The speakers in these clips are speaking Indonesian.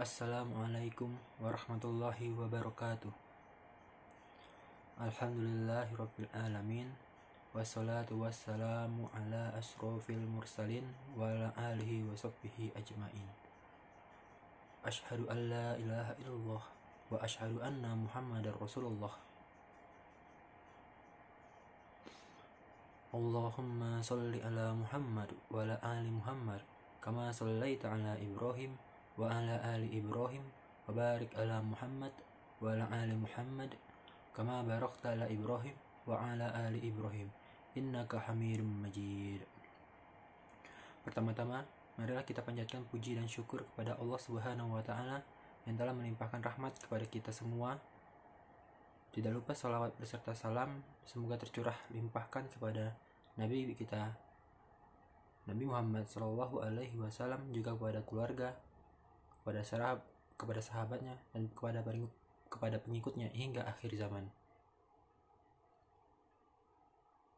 Assalamualaikum warahmatullahi wabarakatuh. Alhamdulillahirabbil alamin. Wassalatu wassalamu ala asrofil mursalin wa ala alihi wa sahbihi ajmain. Asyhadu an la ilaha illallah wa asyhadu anna Muhammadar Rasulullah. Allahumma sholli ala Muhammad wa ala ali Muhammad kama shallaita ala Ibrahim wa ala ali Ibrahim wa barik ala Muhammad wa ala ali Muhammad kama barakta ala Ibrahim wa ala ali Ibrahim innaka Hamidum Majid. Pertama-tama, marilah kita panjatkan puji dan syukur kepada Allah Subhanahu wa taala yang telah melimpahkan rahmat kepada kita semua. Tidak lupa salawat beserta salam semoga tercurah limpahkan kepada Nabi kita Nabi Muhammad Shallallahu Alaihi Wasallam, juga kepada keluarga, kepada sahabatnya, dan kepada pengikutnya hingga akhir zaman.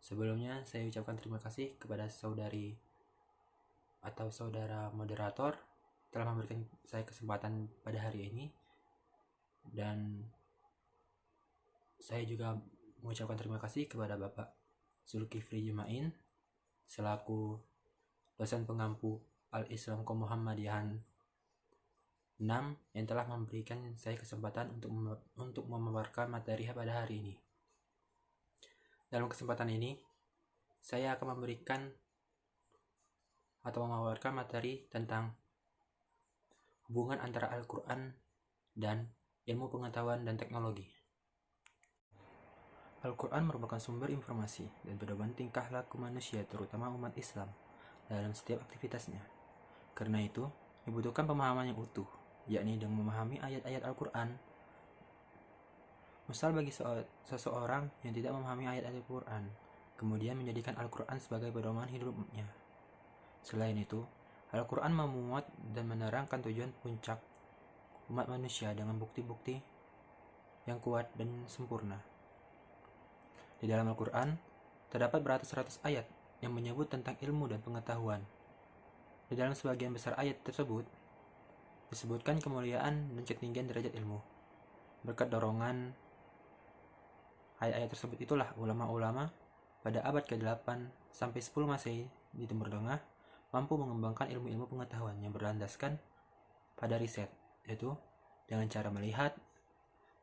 Sebelumnya saya ucapkan terima kasih kepada saudari atau saudara moderator telah memberikan saya kesempatan pada hari ini, dan saya juga mengucapkan terima kasih kepada Bapak Zulkifli Jumain selaku dosen pengampu Al-Islam Muhammadiyahan 6 yang telah memberikan saya kesempatan untuk memaparkan materi pada hari ini. Dalam kesempatan ini, saya akan memberikan atau memaparkan materi tentang hubungan antara Al-Quran dan ilmu pengetahuan dan teknologi. Al-Quran merupakan sumber informasi dan pedoman tingkah laku manusia, terutama umat Islam, dalam setiap aktivitasnya. Karena itu, dibutuhkan pemahaman yang utuh, yakni dengan memahami ayat-ayat Al-Quran. Misal bagi seseorang yang tidak memahami ayat-ayat Al-Quran, kemudian menjadikan Al-Quran sebagai pedoman hidupnya. Selain itu, Al-Quran memuat dan menerangkan tujuan puncak umat manusia dengan bukti-bukti yang kuat dan sempurna. Di dalam Al-Quran, terdapat beratus-ratus ayat yang menyebut tentang ilmu dan pengetahuan. Di dalam sebagian besar ayat tersebut, disebutkan kemuliaan dan ketinggian derajat ilmu. Berkat dorongan ayat-ayat tersebut itulah ulama-ulama pada abad ke-8 sampai 10 Masehi di Timur Tengah mampu mengembangkan ilmu-ilmu pengetahuan yang berlandaskan pada riset, yaitu dengan cara melihat,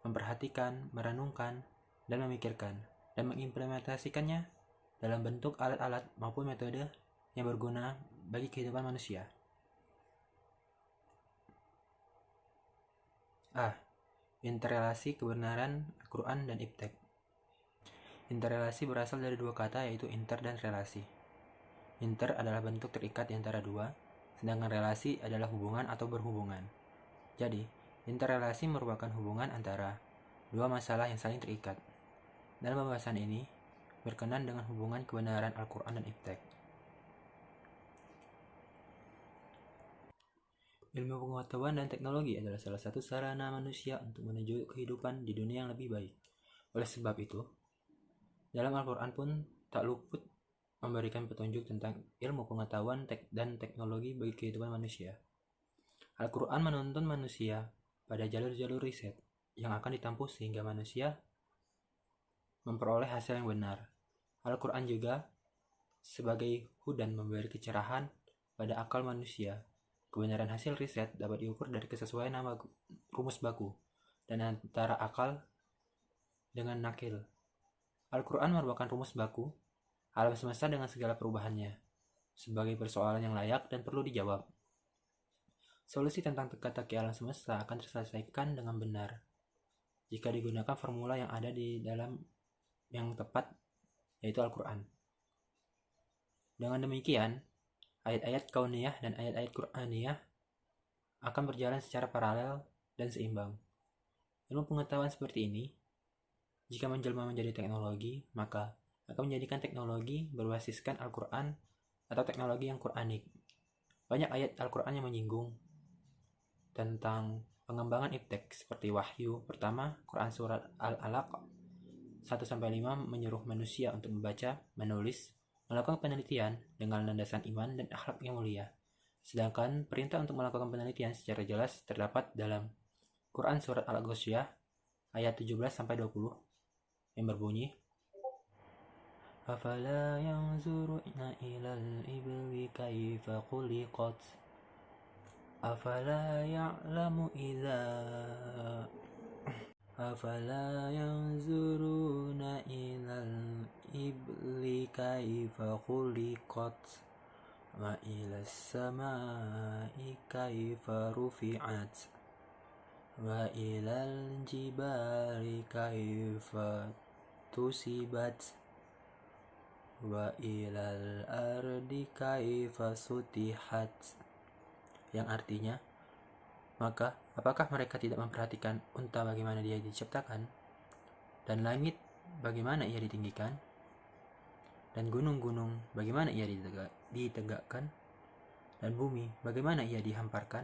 memperhatikan, merenungkan, dan memikirkan, dan mengimplementasikannya dalam bentuk alat-alat maupun metode yang berguna bagi kehidupan manusia. Interrelasi kebenaran Al-Quran dan iptek. Interrelasi berasal dari dua kata, yaitu inter dan relasi. Inter adalah bentuk terikat di antara dua, sedangkan relasi adalah hubungan atau berhubungan. Jadi, interrelasi merupakan hubungan antara dua masalah yang saling terikat. Dalam pembahasan ini, berkenan dengan hubungan kebenaran Al-Quran dan iptek. Ilmu pengetahuan dan teknologi adalah salah satu sarana manusia untuk menuju kehidupan di dunia yang lebih baik. Oleh sebab itu, dalam Al-Quran pun tak luput memberikan petunjuk tentang ilmu pengetahuan dan teknologi bagi kehidupan manusia. Al-Quran menuntun manusia pada jalur-jalur riset yang akan ditempuh sehingga manusia memperoleh hasil yang benar. Al-Quran juga sebagai hudan memberi kecerahan pada akal manusia. Kebenaran hasil riset dapat diukur dari kesesuaian nama rumus baku dan antara akal dengan nakil. Al-Quran merupakan rumus baku alam semesta dengan segala perubahannya sebagai persoalan yang layak dan perlu dijawab. Solusi tentang teka-teki alam semesta akan terselesaikan dengan benar jika digunakan formula yang ada di dalam yang tepat, yaitu Al-Quran. Dengan demikian, ayat-ayat kauniyah dan ayat-ayat Qur'aniyah akan berjalan secara paralel dan seimbang. Ilmu pengetahuan seperti ini, jika menjelma menjadi teknologi, maka akan menjadikan teknologi berbasiskan Al-Quran atau teknologi yang Qur'anik. Banyak ayat Al-Quran yang menyinggung tentang pengembangan iptek seperti Wahyu pertama, Quran Surat Al-Alaq 1-5 menyuruh manusia untuk membaca, menulis, melakukan penelitian dengan landasan iman dan akhlak yang mulia, Sedangkan perintah untuk melakukan penelitian secara jelas terdapat dalam Quran Surat Al-Ghasyiyah ayat 17-20 yang berbunyi, Afala yanzuruna ilal ibli kaifa khuliqat Afala yanzuruna ilal ibli kaifa khuliqat wa ilas samai kaifa rufi'at wa ilal jibali kaifa tusibat wa ilal ardi kaifa sutihat, yang artinya, maka apakah mereka tidak memperhatikan unta bagaimana dia diciptakan, dan langit bagaimana ia ditinggikan, dan gunung-gunung bagaimana ia ditegakkan, dan bumi bagaimana ia dihamparkan.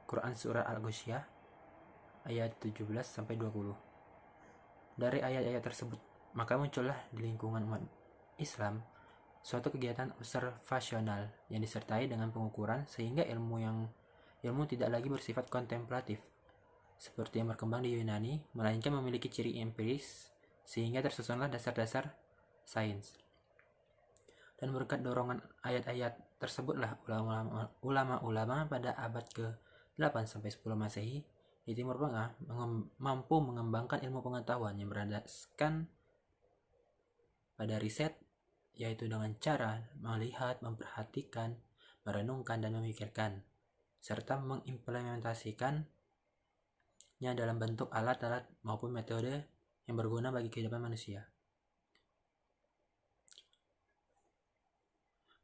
Quran Surah Al-Ghasyiyah ayat 17-20. Dari ayat-ayat tersebut, maka muncullah di lingkungan umat Islam suatu kegiatan observasional yang disertai dengan pengukuran sehingga ilmu tidak lagi bersifat kontemplatif seperti yang berkembang di Yunani, melainkan memiliki ciri empiris sehingga tersusunlah dasar-dasar sains. Dan berkat dorongan ayat-ayat tersebutlah ulama-ulama pada abad ke-8-10 Masehi di Timur Tengah mampu mengembangkan ilmu pengetahuan yang berlandaskan pada riset, yaitu dengan cara melihat, memperhatikan, merenungkan, dan memikirkan, serta mengimplementasikannya dalam bentuk alat-alat maupun metode yang berguna bagi kehidupan manusia.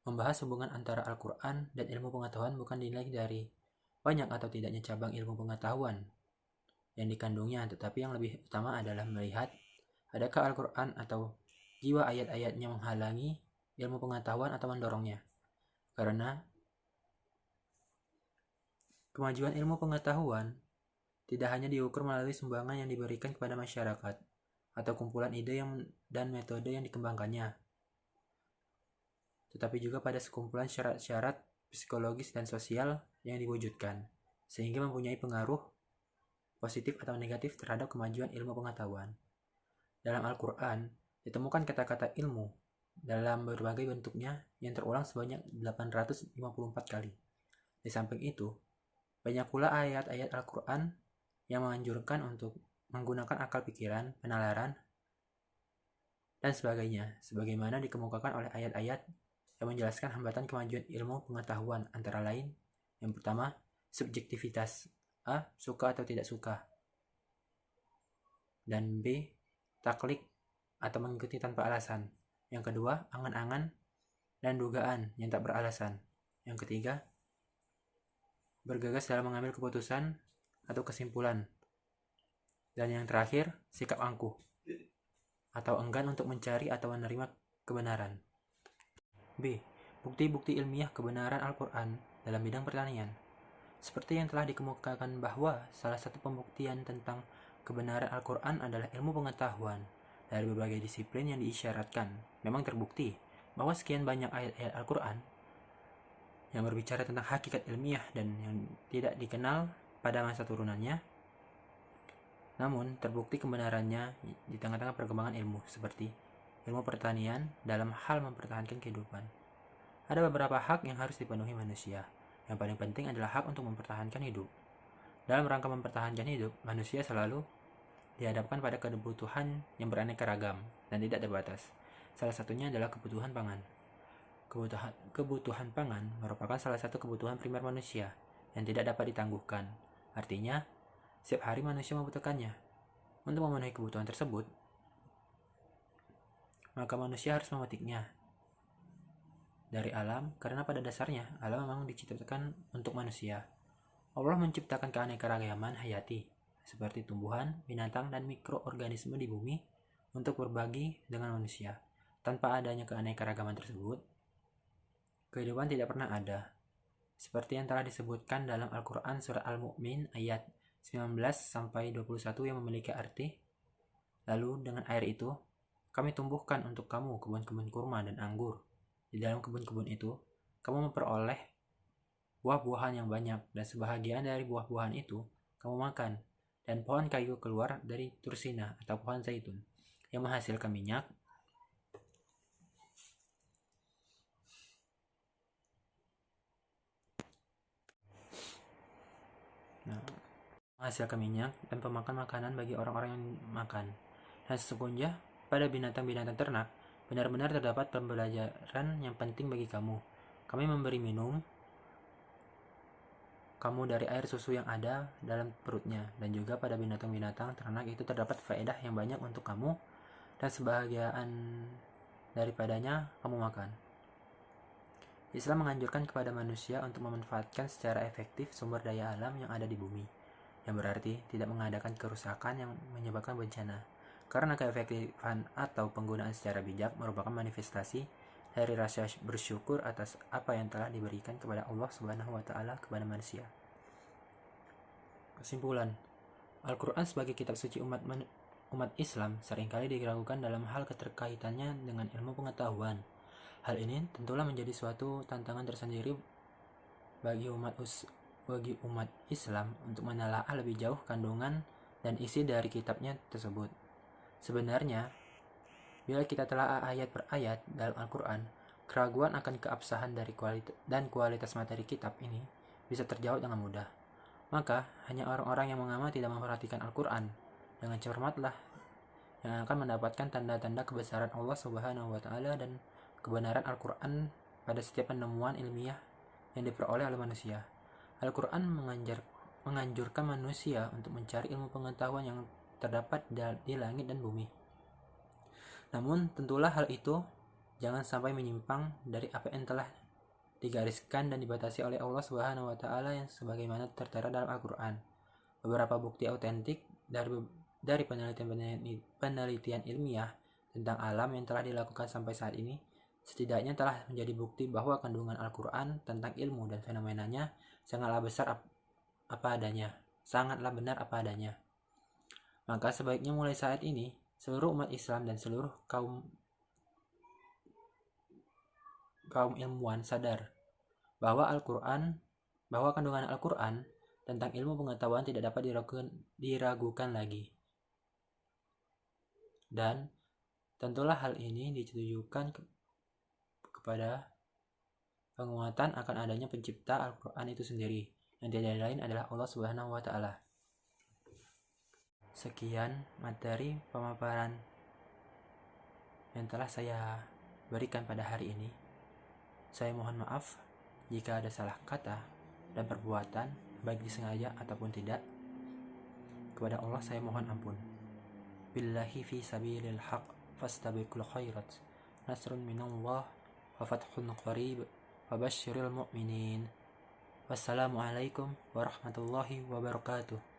Membahas hubungan antara Al-Quran dan ilmu pengetahuan bukan dinilai dari banyak atau tidaknya cabang ilmu pengetahuan yang dikandungnya, tetapi yang lebih utama adalah melihat adakah Al-Quran atau jiwa ayat-ayatnya menghalangi ilmu pengetahuan atau mendorongnya. Karena kemajuan ilmu pengetahuan tidak hanya diukur melalui sumbangan yang diberikan kepada masyarakat atau kumpulan ide dan metode yang dikembangkannya, tetapi juga pada sekumpulan syarat-syarat psikologis dan sosial yang diwujudkan, sehingga mempunyai pengaruh positif atau negatif terhadap kemajuan ilmu pengetahuan. Dalam Al-Quran ditemukan kata-kata ilmu dalam berbagai bentuknya yang terulang sebanyak 854 kali. Di samping itu, banyak pula ayat-ayat Al-Quran yang menganjurkan untuk menggunakan akal pikiran, penalaran, dan sebagainya, sebagaimana dikemukakan oleh ayat-ayat yang menjelaskan hambatan kemajuan ilmu pengetahuan, antara lain, yang pertama, subjektivitas, A. Suka atau tidak suka, dan B. Taklid atau mengikuti tanpa alasan. Yang kedua, angan-angan dan dugaan yang tak beralasan. Yang ketiga, bergegas dalam mengambil keputusan atau kesimpulan. Dan yang terakhir, sikap angkuh atau enggan untuk mencari atau menerima kebenaran. B. Bukti-bukti ilmiah kebenaran Al-Quran dalam bidang pertanian. Seperti yang telah dikemukakan bahwa salah satu pembuktian tentang kebenaran Al-Quran adalah ilmu pengetahuan dari berbagai disiplin yang diisyaratkan. Memang terbukti bahwa sekian banyak ayat-ayat Al-Quran yang berbicara tentang hakikat ilmiah dan yang tidak dikenal pada masa turunannya, namun terbukti kebenarannya di tengah-tengah perkembangan ilmu seperti ilmu pertanian dalam hal mempertahankan kehidupan. Ada beberapa hak yang harus dipenuhi manusia. Yang paling penting adalah hak untuk mempertahankan hidup. Dalam rangka mempertahankan hidup, manusia selalu dihadapkan pada kebutuhan yang beraneka ragam dan tidak terbatas. Salah satunya adalah kebutuhan pangan. Kebutuhan pangan merupakan salah satu kebutuhan primer manusia yang tidak dapat ditangguhkan. Artinya, setiap hari manusia membutuhkannya. Untuk memenuhi kebutuhan tersebut, maka manusia harus memetiknya dari alam, karena pada dasarnya alam memang diciptakan untuk manusia. Allah menciptakan keanekaragaman hayati seperti tumbuhan, binatang, dan mikroorganisme di bumi untuk berbagi dengan manusia. Tanpa adanya keanekaragaman tersebut, kehidupan tidak pernah ada. Seperti yang telah disebutkan dalam Al-Quran Surah Al-Mu'min ayat 19-21 yang memiliki arti, lalu dengan air itu, kami tumbuhkan untuk kamu kebun-kebun kurma dan anggur. Di dalam kebun-kebun itu, kamu memperoleh buah-buahan yang banyak, dan sebahagian dari buah-buahan itu kamu makan, dan pohon kayu keluar dari tursina atau pohon zaitun yang menghasilkan minyak. Menghasilkan minyak dan pemakan makanan bagi orang-orang yang makan. Dan sesungguhnya pada binatang-binatang ternak benar-benar terdapat pembelajaran yang penting bagi kamu. Kami memberi minum kamu dari air susu yang ada dalam perutnya, dan juga pada binatang-binatang ternak itu terdapat faedah yang banyak untuk kamu, dan sebahagian daripadanya kamu makan. Islam menganjurkan kepada manusia untuk memanfaatkan secara efektif sumber daya alam yang ada di bumi, yang berarti tidak mengadakan kerusakan yang menyebabkan bencana, karena keefektifan atau penggunaan secara bijak merupakan manifestasi dari rasa bersyukur atas apa yang telah diberikan kepada Allah Subhanahu wa Ta'ala kepada manusia. Kesimpulan, Al-Quran sebagai kitab suci umat Islam seringkali diragukan dalam hal keterkaitannya dengan ilmu pengetahuan. Hal ini tentulah menjadi suatu tantangan tersendiri bagi umat Islam untuk menelaah lebih jauh kandungan dan isi dari kitabnya tersebut. Sebenarnya, bila kita telah ayat per ayat dalam Al-Quran, keraguan akan keabsahan dari kualitas materi kitab ini bisa terjawab dengan mudah. Maka, hanya orang-orang yang mengamati dan memperhatikan Al-Quran dengan cermatlah yang akan mendapatkan tanda-tanda kebesaran Allah Subhanahu wa Ta'ala dan kebenaran Al-Quran pada setiap penemuan ilmiah yang diperoleh oleh manusia. Al-Quran menganjurkan manusia untuk mencari ilmu pengetahuan yang terdapat di langit dan bumi. Namun, tentulah hal itu jangan sampai menyimpang dari apa yang telah digariskan dan dibatasi oleh Allah Subhanahu wa Ta'ala yang sebagaimana tertera dalam Al-Quran. Beberapa bukti autentik dari penelitian ilmiah tentang alam yang telah dilakukan sampai saat ini setidaknya telah menjadi bukti bahwa kandungan Al-Quran tentang ilmu dan fenomenanya sangatlah benar apa adanya. Maka sebaiknya mulai saat ini seluruh umat Islam dan seluruh kaum ilmuwan sadar bahwa kandungan Al-Quran tentang ilmu pengetahuan tidak dapat diragukan lagi. Dan tentulah hal ini ditujukan kepada penguatan akan adanya pencipta Al-Quran itu sendiri, yang tidak lain adalah Allah Subhanahu wa Ta'ala. Sekian materi pemaparan yang telah saya berikan pada hari ini. Saya mohon maaf jika ada salah kata dan perbuatan, baik disengaja ataupun tidak. Kepada Allah saya mohon ampun. Billahi fi sabilil haq fastabiqul khairat. Nasrun minallah wa fathun qarib wa basyiril mu'minin. Wassalamualaikum warahmatullahi wabarakatuh.